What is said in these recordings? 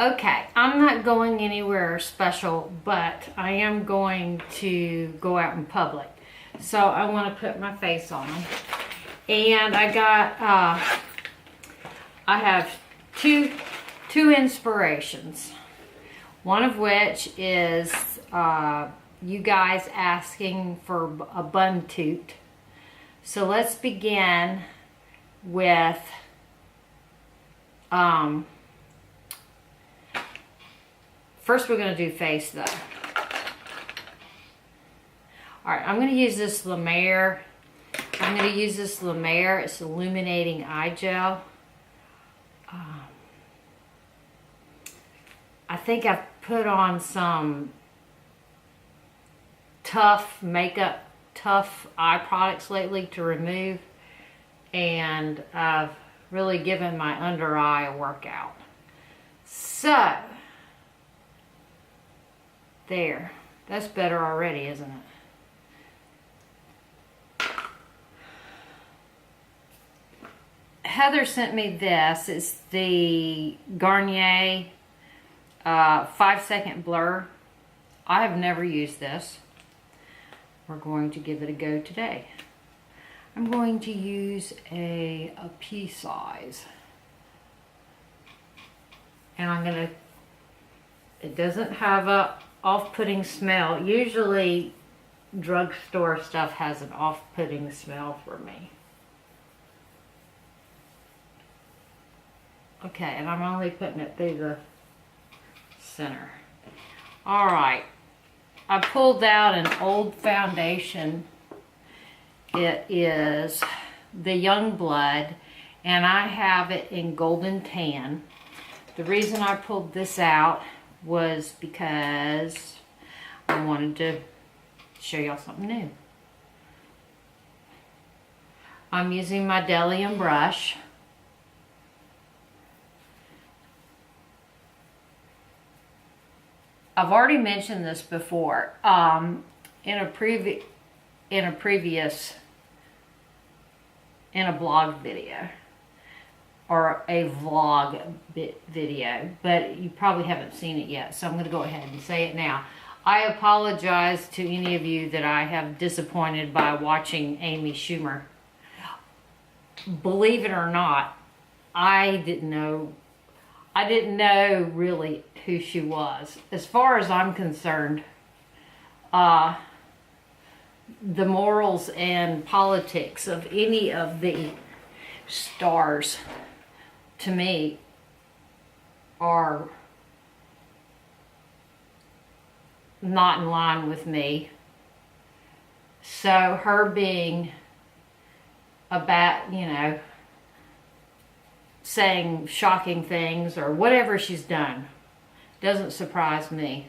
Okay, I'm not going anywhere special, but I am going to go out in public. So I want to put my face on. And I got, I have two inspirations. One of which is you guys asking for a bun toot. So let's begin with first we're going to do face though. Alright, I'm going to use this La Mer. It's Illuminating Eye Gel. I think I've put on some tough eye products lately to remove. And I've really given my under eye a workout. So, there. That's better already, isn't it? Heather sent me this. It's the Garnier 5-second blur. I have never used this. We're going to give it a go today. I'm going to use a pea size. And I'm going to, it doesn't have a off-putting smell. Usually drugstore stuff has an off-putting smell for me. Okay, and I'm only putting it through the center. Alright, I pulled out an old foundation. It is the Youngblood, and I have it in Golden Tan. The reason I pulled this out was because I wanted to show y'all something new. I'm using my Delium brush. I've already mentioned this before in a blog video or a vlog video, but you probably haven't seen it yet, so I'm going to go ahead and say it now. I apologize to any of you that I have disappointed by watching Amy Schumer. Believe it or not, I didn't know really who she was. As far as I'm concerned, the morals and politics of any of the stars, to me, are not in line with me. So her being about, you know, saying shocking things or whatever she's done doesn't surprise me.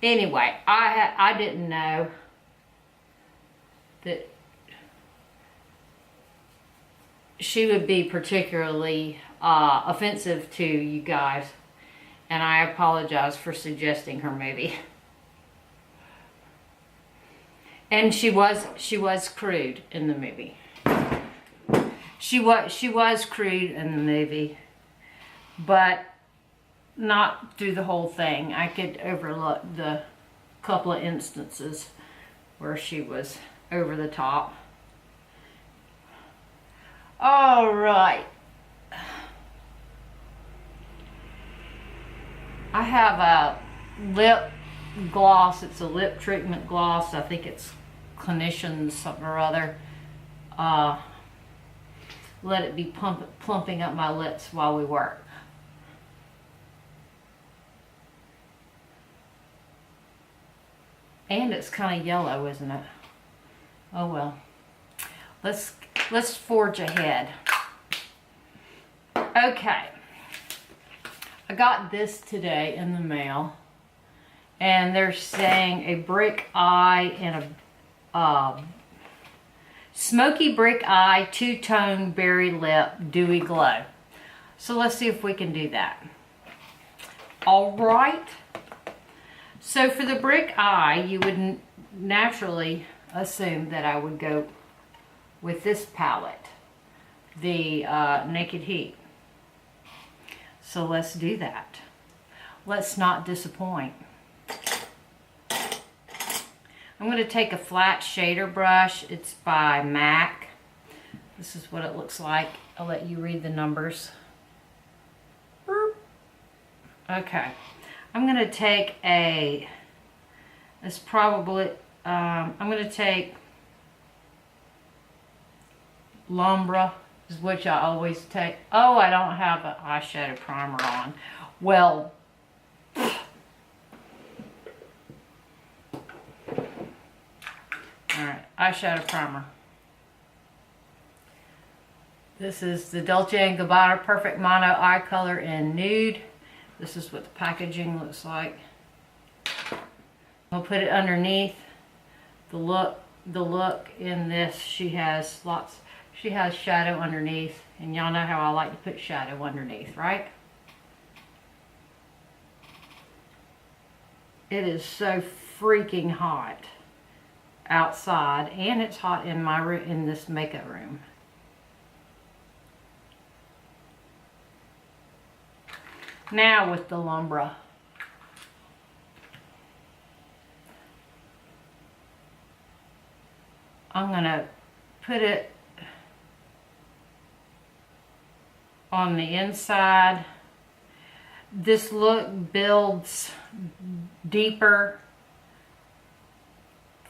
Anyway, I didn't know that she would be particularly offensive to you guys, and I apologize for suggesting her movie. And she was crude in the movie. She was crude in the movie, but not through the whole thing. I could overlook the couple of instances where she was over the top. All right. I have a lip gloss. It's a lip treatment gloss. I think it's Clinicians something or other. Let it be plumping up my lips while we work. And it's kind of yellow, isn't it? Oh well. Let's forge ahead. Okay. I got this today in the mail, and they're saying a brick eye and a smoky brick eye, two-tone berry lip, dewy glow. So let's see if we can do that. All right. So for the brick eye, you would naturally assume that I would go with this palette, the Naked Heat. So let's do that. let's not disappoint. I'm going to take a flat shader brush. It's by MAC. This is what it looks like. I'll let you read the numbers. Okay. I'm going to take it's probably, I'm going to take L'Ombre, which I always take. Oh, I don't have an eyeshadow primer on. Well, alright, eyeshadow primer. This is the Dolce & Gabbana Perfect Mono Eye Color in Nude. This is what the packaging looks like. I'll put it underneath. The look in this, she has shadow underneath, and y'all know how I like to put shadow underneath, right? It is so freaking hot outside, and it's hot in my room, in this makeup room. Now with the L'Ombre. I'm gonna put it on the inside. This look builds deeper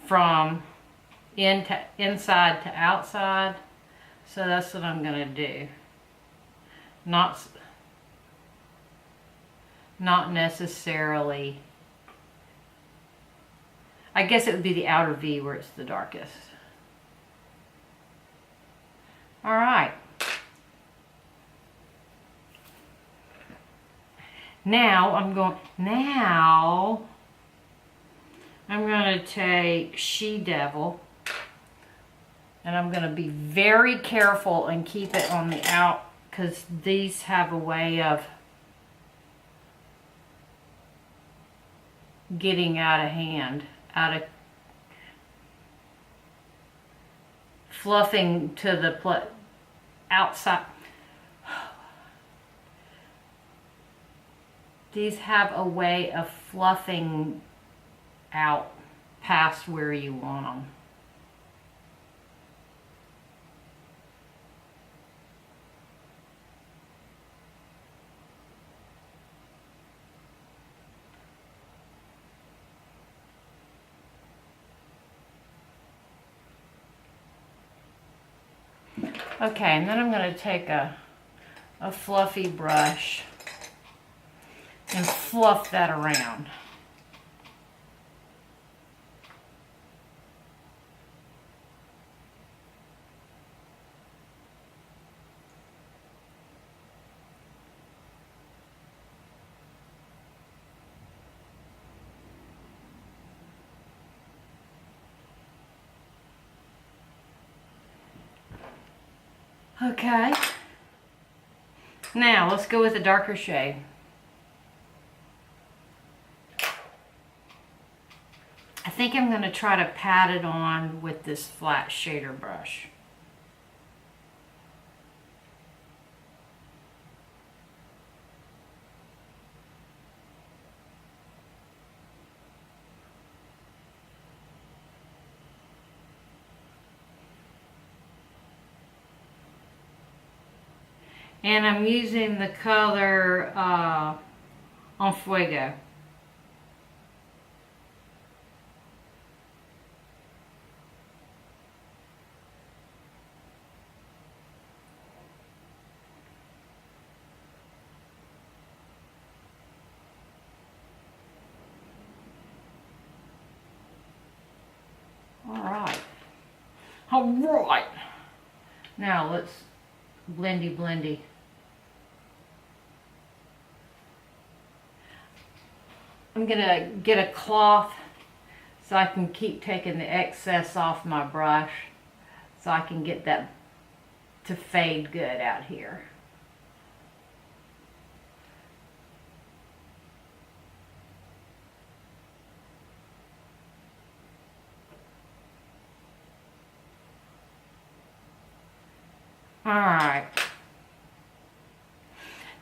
from inside to outside, so that's what I'm gonna do. Not necessarily, I guess it would be the outer V where it's the darkest. All right. Now I'm going to take She Devil, and I'm going to be very careful and keep it on the out, because these have a way of getting out of hand, out of fluffing to the outside. These have a way of fluffing out past where you want them. Okay, and then I'm going to take a fluffy brush and fluff that around. Okay, now let's go with a darker shade. I think I'm going to try to pat it on with this flat shader brush. And I'm using the color En Fuego. All right. Now let's blendy. I'm gonna get a cloth so I can keep taking the excess off my brush so I can get that to fade good out here. All right.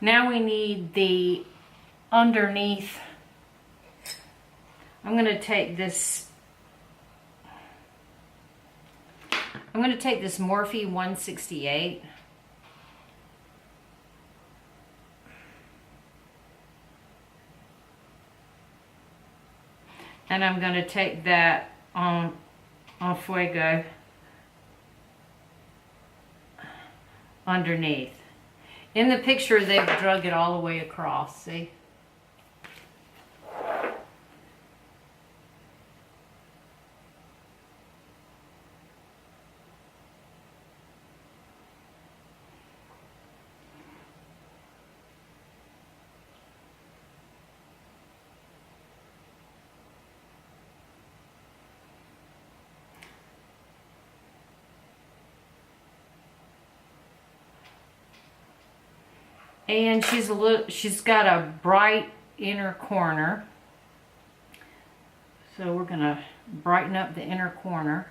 Now we need the underneath. I'm going to take this. I'm going to take this Morphe 168. And I'm going to take that on Fuego underneath. In the picture, they've drug it all the way across, see? And she's got a bright inner corner. So we're gonna brighten up the inner corner.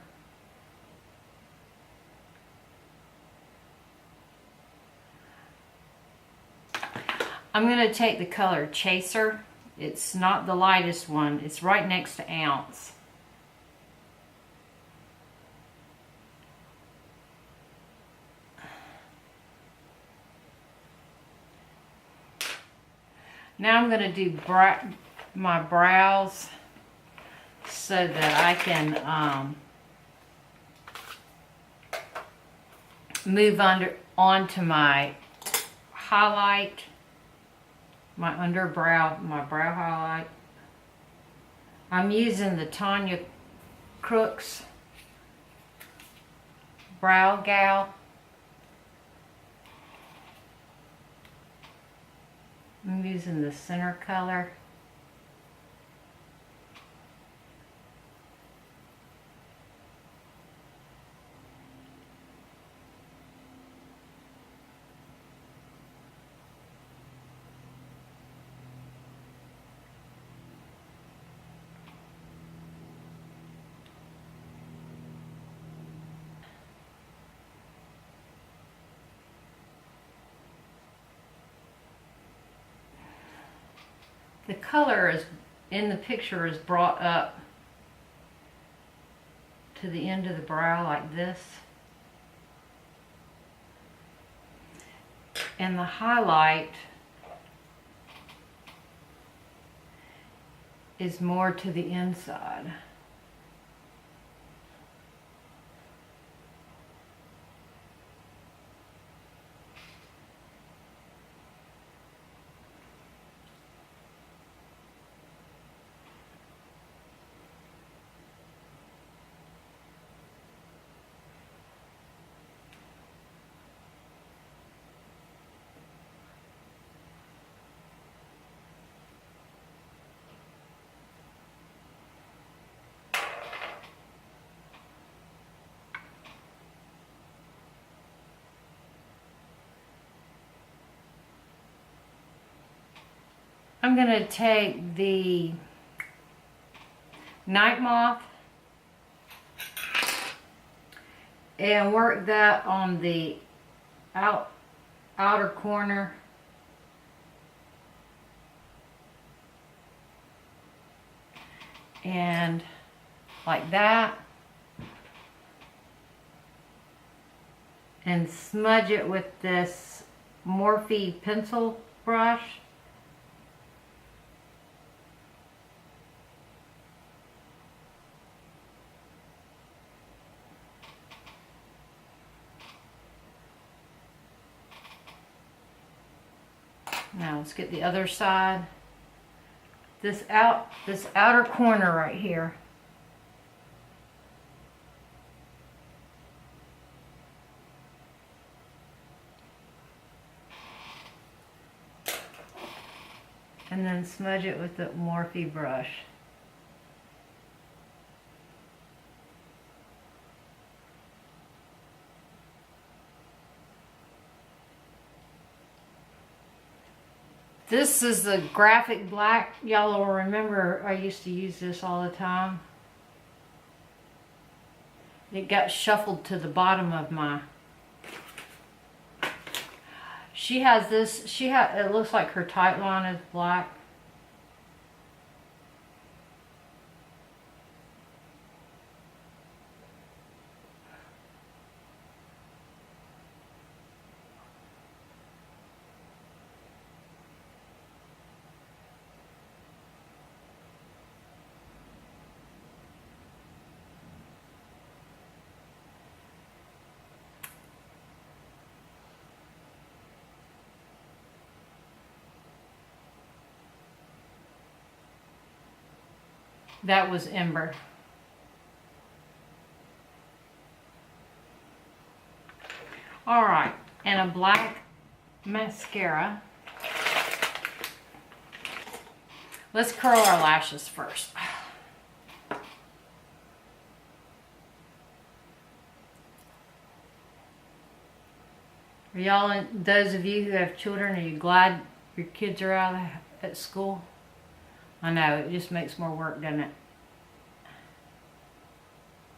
I'm gonna take the color Chaser. It's not the lightest one. It's right next to Ounce. Now I'm going to do my brows so that I can move onto my highlight, my underbrow, my brow highlight. I'm using the Tanya Crooks Brow Gal. I'm using the center color. The color is in the picture is brought up to the end of the brow like this. And the highlight is more to the inside. I'm going to take the Night Moth and work that on the outer corner. And like that. And smudge it with this Morphe pencil brush. Now let's get the other side. This outer corner right here. And then smudge it with the Morphe brush. This is the graphic black. Y'all will remember I used to use this all the time. It got shuffled to the bottom of my... She has this, it looks like her tight line is black. That was Ember. Alright, and a black mascara. Let's curl our lashes first. Are y'all, those of you who have children, are you glad your kids are out at school? I know, it just makes more work, doesn't it?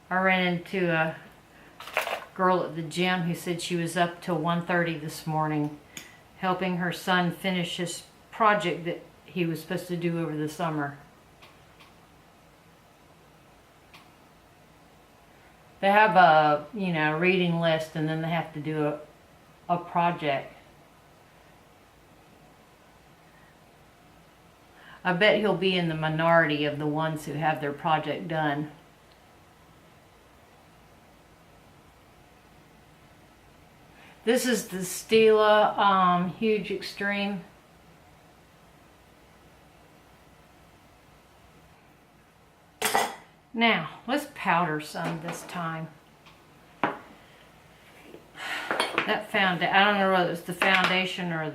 I ran into a girl at the gym who said she was up till 1:30 this morning helping her son finish his project that he was supposed to do over the summer. They have a, you know, reading list, and then they have to do a project. I bet he'll be in the minority of the ones who have their project done. This is the Stila Huge Extreme. Now, let's powder some this time. That foundation, I don't know whether it's the foundation or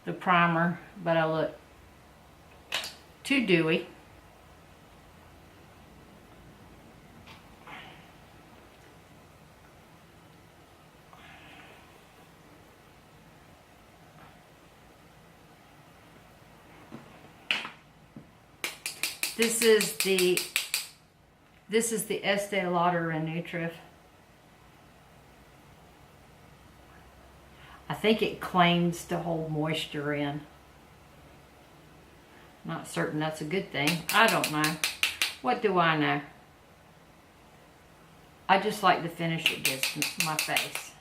the primer, but I look too dewy. This is the Estee Lauder Renutrive. I think it claims to hold moisture in. Not certain that's a good thing. I don't know. What do I know? I just like the finish it gives my face.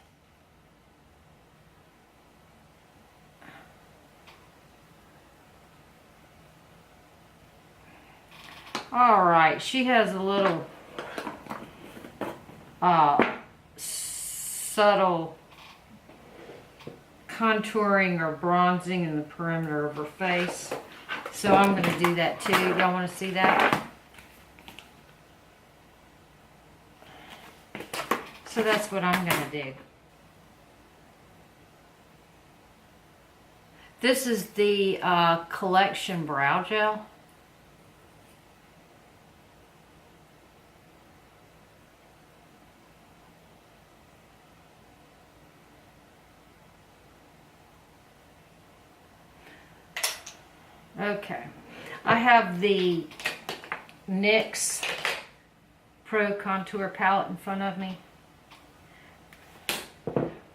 Alright, she has a little subtle contouring or bronzing in the perimeter of her face. So I'm going to do that too. Y'all want to see that? So that's what I'm going to do. This is the Complexion Brow Gel. Okay, I have the NYX Pro Contour palette in front of me.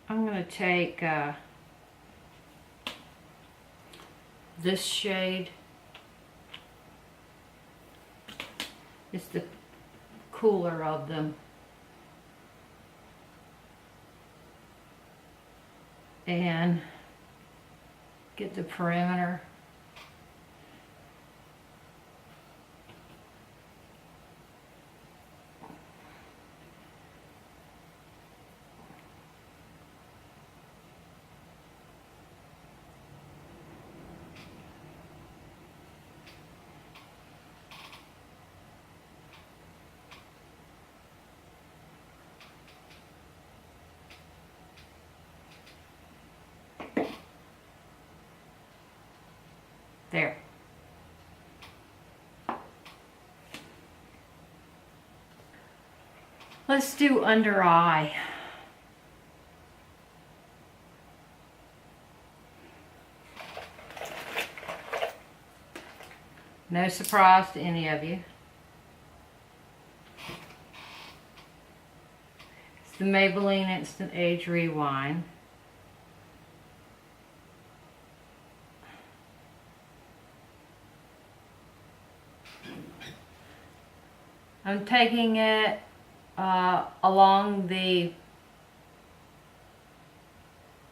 I'm going to take this shade. It's the cooler of them. And get the perimeter. There. Let's do under eye. No surprise to any of you. It's the Maybelline Instant Age Rewind. I'm taking it along the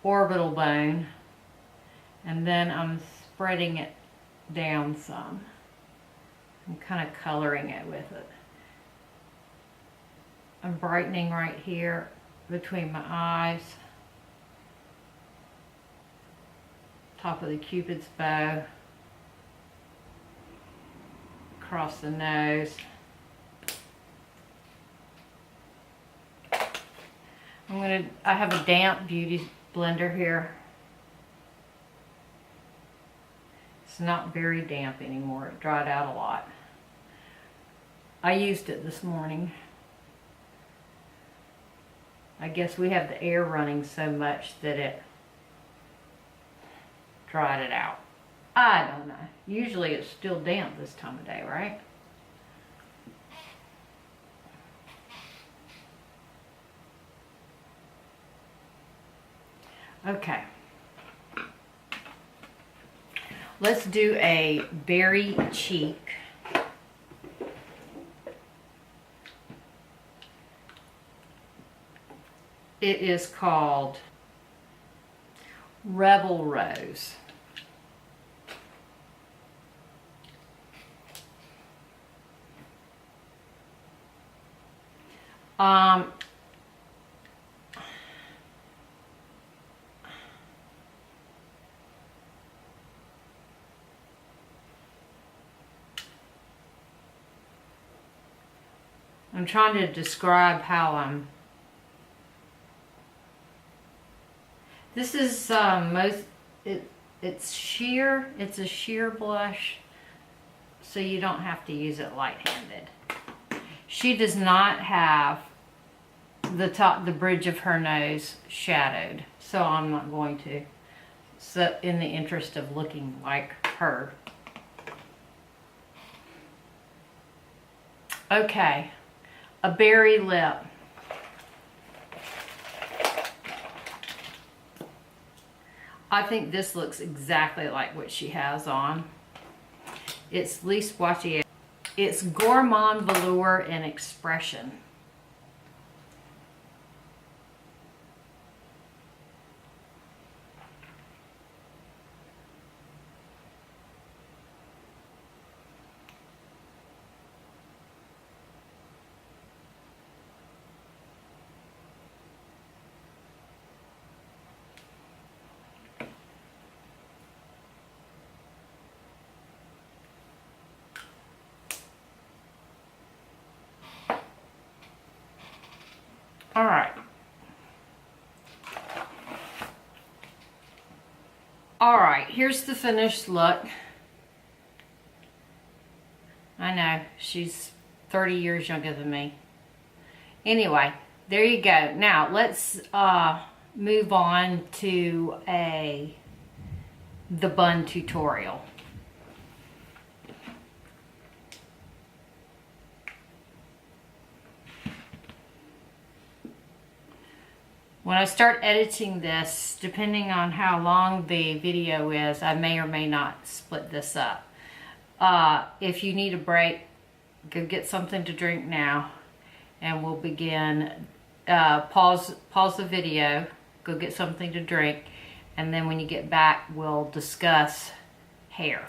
orbital bone, and then I'm spreading it down some. I'm kind of coloring it with it. I'm brightening right here between my eyes, top of the Cupid's bow, across the nose. I have a damp beauty blender here. It's not very damp anymore. It dried out a lot. I used it this morning. I guess we have the air running so much that it dried it out. I don't know. Usually it's still damp this time of day, right? Okay. Let's do a berry cheek. It is called Rebel Rose. I'm trying to describe how this is it's sheer. It's a sheer blush, so you don't have to use it light-handed. She does not have the bridge of her nose shadowed, so I'm not going to. So in the interest of looking like her. Okay, a berry lip. I think this looks exactly like what she has on. It's Lise Watier. It's Gourmand, Velours, and Expression. All right. All right, here's the finished look. I know, she's 30 years younger than me. Anyway, there you go. Now, let's move on to the bun tutorial. When I start editing this, depending on how long the video is, I may or may not split this up. If you need a break, go get something to drink now, and we'll begin. Pause the video, go get something to drink, and then when you get back, we'll discuss hair.